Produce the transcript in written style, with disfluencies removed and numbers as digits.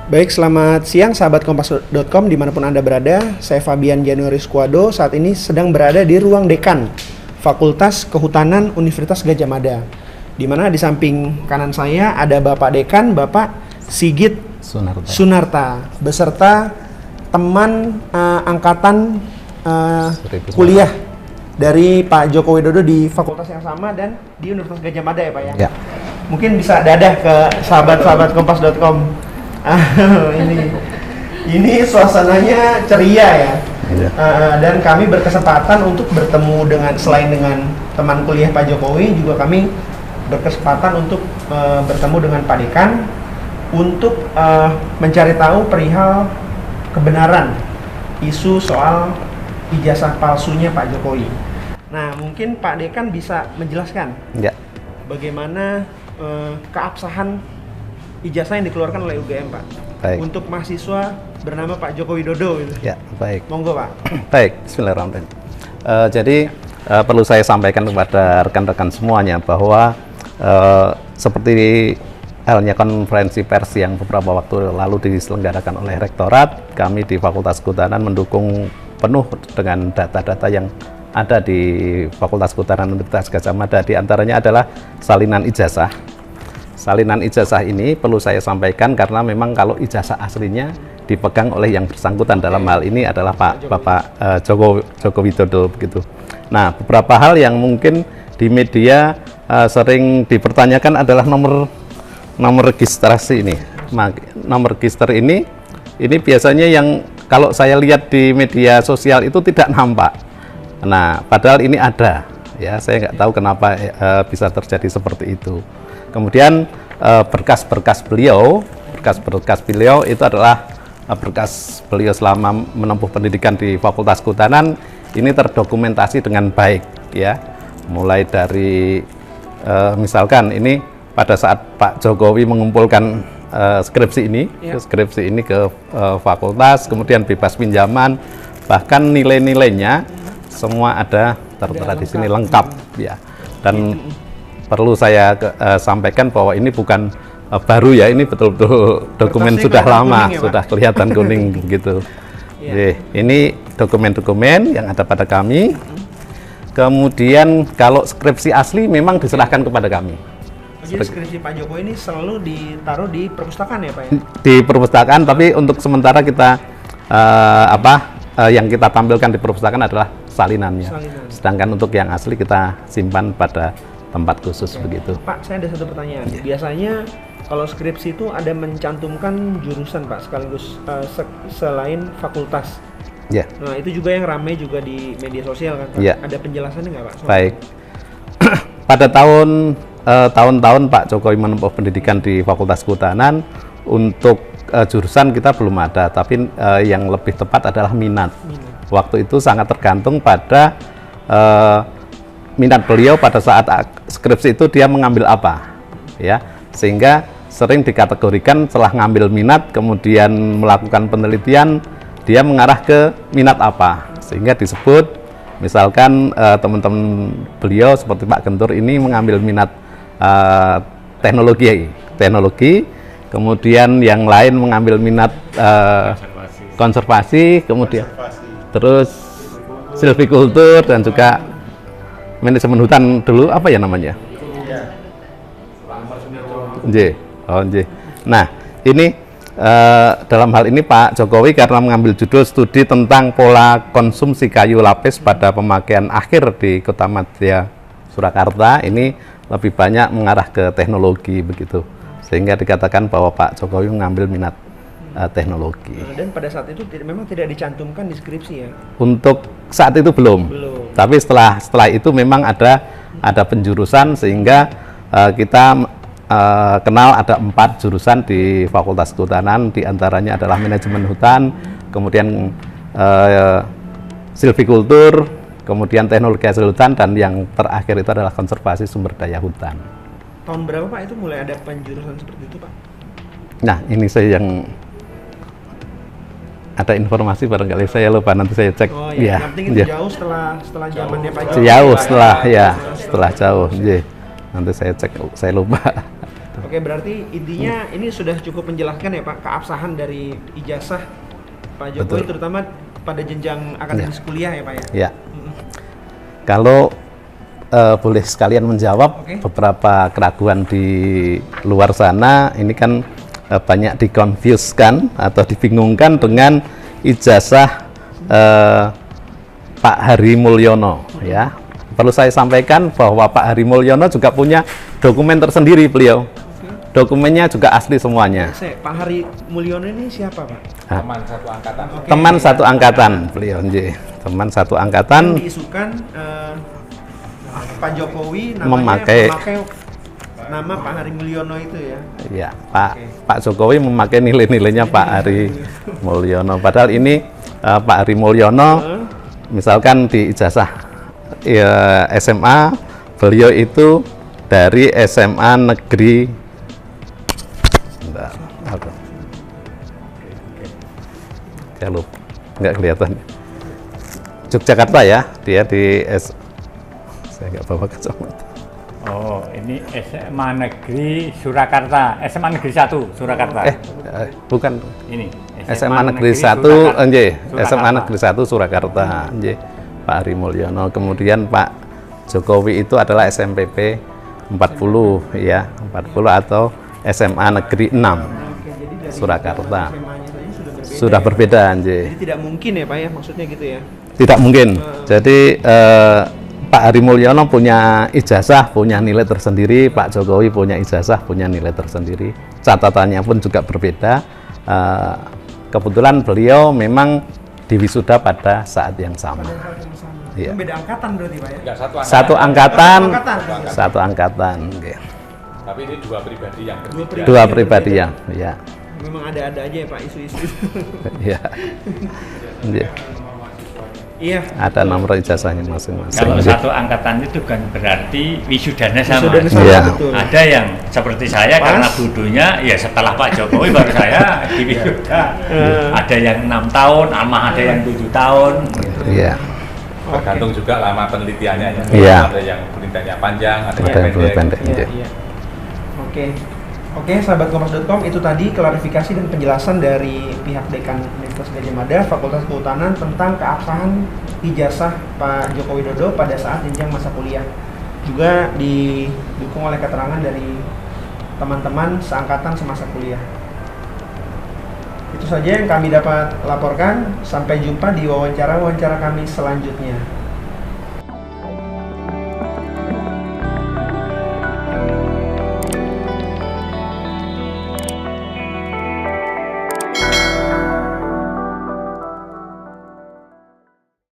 Baik, selamat siang sahabat kompas.com dimanapun Anda berada. Saya Fabian Januari Squado, saat ini sedang berada di ruang dekan Fakultas Kehutanan Universitas Gadjah Mada. Di mana di samping kanan saya ada Bapak Dekan, Bapak Sigit Sunarta beserta teman angkatan kuliah dari Pak Joko Widodo di fakultas yang sama dan di Universitas Gadjah Mada ya Pak ya? Ya. Mungkin bisa dadah ke sahabat-sahabat kompas.com. Ini suasananya ceria ya. Dan kami berkesempatan untuk bertemu selain dengan teman kuliah Pak Jokowi, juga kami berkesempatan untuk bertemu dengan Pak Dekan untuk mencari tahu perihal kebenaran isu soal ijazah palsunya Pak Jokowi. Nah, mungkin Pak Dekan bisa menjelaskan bagaimana keabsahan ijazah yang dikeluarkan oleh UGM, Pak. Baik. Untuk mahasiswa bernama Pak Joko Widodo gitu. Ya, baik. Monggo, Pak. Baik, bismillahirrahmanirrahim. Jadi perlu saya sampaikan kepada rekan-rekan semuanya bahwa seperti halnya konferensi pers yang beberapa waktu lalu diselenggarakan oleh Rektorat, kami di Fakultas Kehutanan mendukung penuh dengan data-data yang ada di Fakultas Kehutanan Universitas Gadjah Mada. Di antaranya adalah salinan ijazah. Salinan ijazah ini perlu saya sampaikan karena memang kalau ijazah aslinya dipegang oleh yang bersangkutan dalam hal ini adalah Bapak Joko Widodo begitu. Nah, beberapa hal yang mungkin di media sering dipertanyakan adalah nomor registrasi ini. Nomor register ini biasanya yang kalau saya lihat di media sosial itu tidak nampak. Nah, padahal ini ada. Ya, saya nggak tahu kenapa bisa terjadi seperti itu. Kemudian berkas-berkas beliau itu adalah berkas beliau selama menempuh pendidikan di Fakultas Kehutanan ini terdokumentasi dengan baik ya. Mulai dari misalkan ini pada saat Pak Jokowi mengumpulkan skripsi ini ke fakultas, kemudian bebas pinjaman, bahkan nilai-nilainya semua ada tertera di sini lengkap ya. Dan perlu saya sampaikan bahwa ini bukan baru ya, ini betul-betul dokumen sudah lama, ya, sudah kelihatan kuning begitu. Ya. Ini dokumen-dokumen yang ada pada kami. Kemudian kalau skripsi asli memang diserahkan kepada kami. Jadi skripsi Pak Jokowi ini selalu ditaruh di perpustakaan ya Pak ya? Di perpustakaan, tapi untuk sementara kita yang kita tampilkan di perpustakaan adalah salinannya. Sedangkan untuk yang asli kita simpan pada tempat khusus begitu. Pak, saya ada satu pertanyaan. Biasanya kalau skripsi itu ada mencantumkan jurusan Pak sekaligus selain fakultas. Nah, itu juga yang ramai juga di media sosial kan Pak. Ada penjelasannya nggak Pak? Baik. Pada tahun-tahun Pak Jokowi menempuh pendidikan di Fakultas Kehutanan, untuk jurusan kita belum ada, tapi yang lebih tepat adalah minat. Waktu itu sangat tergantung pada minat beliau pada saat skripsi itu dia mengambil apa ya, sehingga sering dikategorikan setelah ngambil minat kemudian melakukan penelitian dia mengarah ke minat apa, sehingga disebut misalkan teman-teman beliau seperti Pak Gentur ini mengambil minat teknologi, kemudian yang lain mengambil minat konservasi, kemudian terus silvikultur dan juga manajemen hutan dulu, apa ya namanya? Nah, ini dalam hal ini Pak Jokowi karena mengambil judul studi tentang pola konsumsi kayu lapis pada pemakaian akhir di Kota Madya Surakarta, ini lebih banyak mengarah ke teknologi begitu. Sehingga dikatakan bahwa Pak Jokowi mengambil minat teknologi. Dan pada saat itu memang tidak dicantumkan di skripsi ya? Untuk saat itu belum. Tapi setelah itu memang ada penjurusan, sehingga kita kenal ada 4 jurusan di Fakultas Kehutanan, diantaranya adalah manajemen hutan, kemudian silvikultur, kemudian teknologi hasil hutan, dan yang terakhir itu adalah konservasi sumber daya hutan. Tahun berapa Pak itu mulai ada penjurusan seperti itu Pak? Nah, ini saya yang ada informasi barangkali saya lupa, nanti saya cek. Oh ya, yang penting itu jauh setelah zamannya Pak Jokowi. Jauh setelah jauh. Nanti saya cek, saya lupa. Oke, berarti intinya ini sudah cukup menjelaskan ya Pak, keabsahan dari ijazah Pak Jokowi, Betul. terutama pada jenjang akademis kuliah ya Pak ya? Ya. Kalau boleh sekalian menjawab Oke. beberapa keraguan di luar sana, ini kan banyak dikonfuskan atau dibingungkan dengan ijazah Pak Hari Mulyono, ya. Perlu saya sampaikan bahwa Pak Hari Mulyono juga punya dokumen tersendiri beliau. Dokumennya juga asli semuanya. Pak Hari Mulyono ini siapa Pak? Teman satu angkatan. Oke. Teman satu angkatan beliau, nggih. Teman satu angkatan. Yang diisukan Pak Jokowi namanya Memakai- memakai nama Pak Hari Mulyono itu ya. Ya, Pak Jokowi memakai nilai-nilainya Pak Hari Mulyono. Padahal ini Pak Hari Mulyono, misalkan di ijazah ya, SMA, beliau itu dari SMA Negeri. Bentar, apa? Saya lupa, nggak kelihatan. Yogyakarta ya, dia di saya nggak bawa kacamata. Oh, ini SMA Negeri Surakarta, SMA Negeri 1 Surakarta. Bukan. Ini SMA Negeri 1, nggih, SMA Negeri 1 Surakarta, nggih. Pak Hari Mulyono. Kemudian Pak Jokowi itu adalah SMPP 40 ya, 40 atau SMA Negeri 6 Oke, jadi dari Surakarta. SMA-nya saja Sudah berbeda, nggih. Jadi tidak mungkin ya Pak ya, maksudnya gitu ya. Tidak mungkin. Jadi Pak Hari Mulyono punya ijazah, punya nilai tersendiri, Pak Jokowi punya ijazah, punya nilai tersendiri. Catatannya pun juga berbeda. Kebetulan beliau memang diwisuda pada saat yang sama. Iya. Itu beda angkatan berarti Pak ya? Enggak satu angkatan. Satu angkatan, Angkatan. satu angkatan. Nggih. Tapi ini dua pribadi yang berbeda. Dua pribadi yang, ya, Memang ada-ada aja ya Pak isu-isu. ya. Nggih. Iya. Ada nomor ijazahnya masing-masing. Kalau Nggih. satu angkatan itu kan berarti wisudanya sama. Wisudanya sama, Iya. betul. Ada yang seperti saya Pas. karena budunya ya setelah Pak Jokowi baru saya di wisuda. Ada yang 6 tahun, ada yang 7 tahun. Iya. Tergantung juga lama penelitiannya ya. Iya. Ada yang penelitiannya panjang, ada Ada yang yang pendek. pendek. Iya, Nggih. iya. Oke, sahabat kompas.com, itu tadi klarifikasi dan penjelasan dari pihak Dekan Universitas Gadjah Mada Fakultas Kehutanan tentang keabsahan ijazah Pak Joko Widodo pada saat jenjang masa kuliah. Juga didukung oleh keterangan dari teman-teman seangkatan semasa kuliah. Itu saja yang kami dapat laporkan. Sampai jumpa di wawancara kami selanjutnya.